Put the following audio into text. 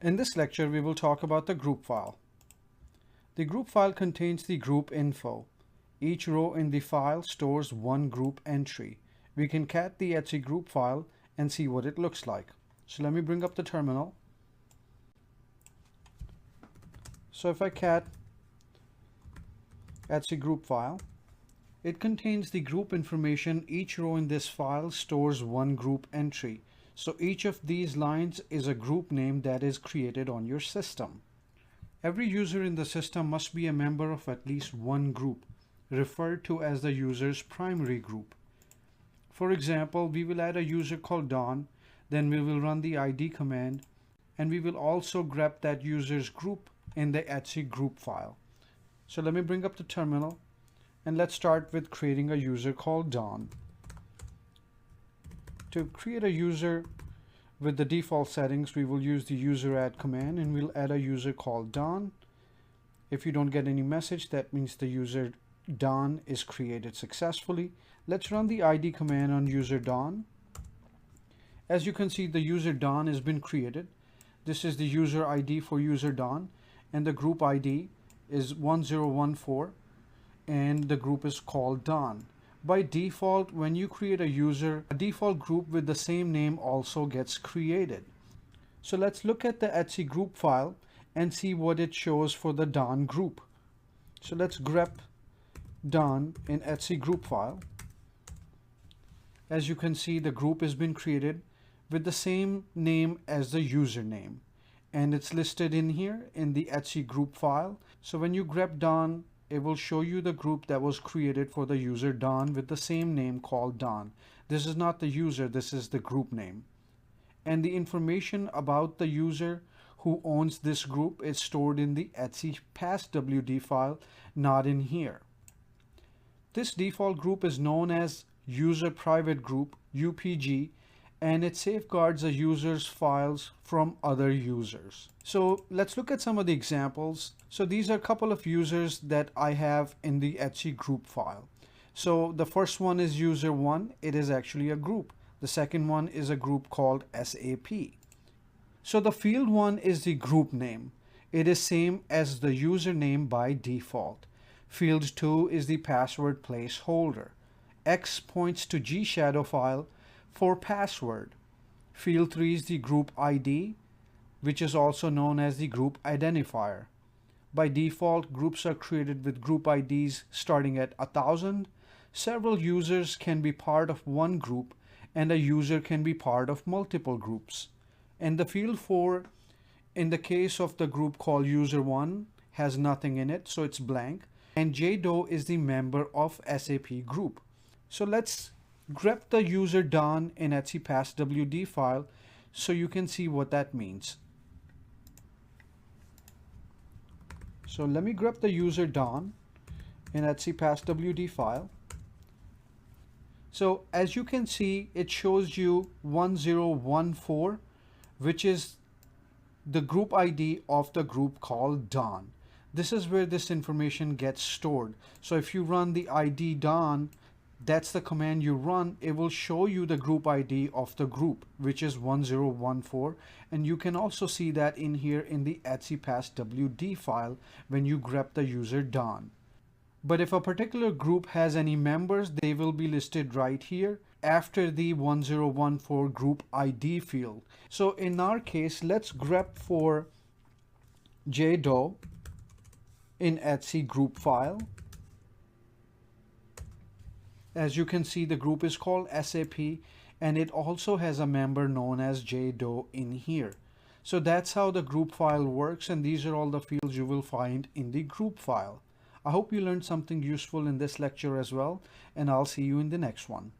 In this lecture, we will talk about the group file. The group file contains the group info. Each row in the file stores one group entry. We can cat the etc group file and see what it looks like. So let me bring up the terminal. So if I cat etc group file, it contains the group information. Each row in this file stores one group entry. So each of these lines is a group name that is created on your system. Every user in the system must be a member of at least one group, referred to as the user's primary group. For example, we will add a user called Don, then we will run the ID command, and we will also grep that user's group in the etc group file. So let me bring up the terminal, and let's start with creating a user called Don. To create a user with the default settings, we will use the user add command and we'll add a user called Don. If you don't get any message, that means the user Don is created successfully. Let's run the ID command on user Don. As you can see, the user Don has been created. This is the user ID for user Don, and the group ID is 1014, and the group is called Don. By default, when you create a user, a default group with the same name also gets created. So let's look at the etc group file and see what it shows for the Don group. So let's grep Don in etc group file. As you can see, the group has been created with the same name as the username, and it's listed in here in the etc group file. So when you grep Don, it will show you the group that was created for the user Don with the same name called Don. This is not the user, this is the group name. And the information about the user who owns this group is stored in the etc passwd file, not in here. This default group is known as user private group, UPG, and it safeguards a user's files from other users. So let's look at some of the examples. So these are a couple of users that I have in the etc group file. So the first one is user 1. It is actually a group. The second one is a group called SAP. So the field 1 is the group name. It is same as the username by default. Field 2 is the password placeholder. X points to G shadow file for password. Field 3 is the group ID, which is also known as the group identifier. By default, groups are created with group IDs starting at 1000. Several users can be part of one group, and a user can be part of multiple groups. And the field 4, in the case of the group called user 1, has nothing in it, so it's blank. And JDO is the member of SAP group. So let's grep the user Don in etc passwd file so you can see what that means. So let me grep the user Don in etc passwd file. So as you can see, it shows you 1014, which is the group ID of the group called Don. This is where this information gets stored. So if you run the ID Don, that's the command you run, it will show you the group ID of the group, which is 1014, and you can also see that in here in the etc passwd file when you grep the user Don. But if a particular group has any members, they will be listed right here after the 1014 group ID field. So in our case, let's grep for JDO in etc group file. As you can see, the group is called SAP, and it also has a member known as JDO in here. So that's how the group file works, and these are all the fields you will find in the group file. I hope you learned something useful in this lecture as well, and I'll see you in the next one.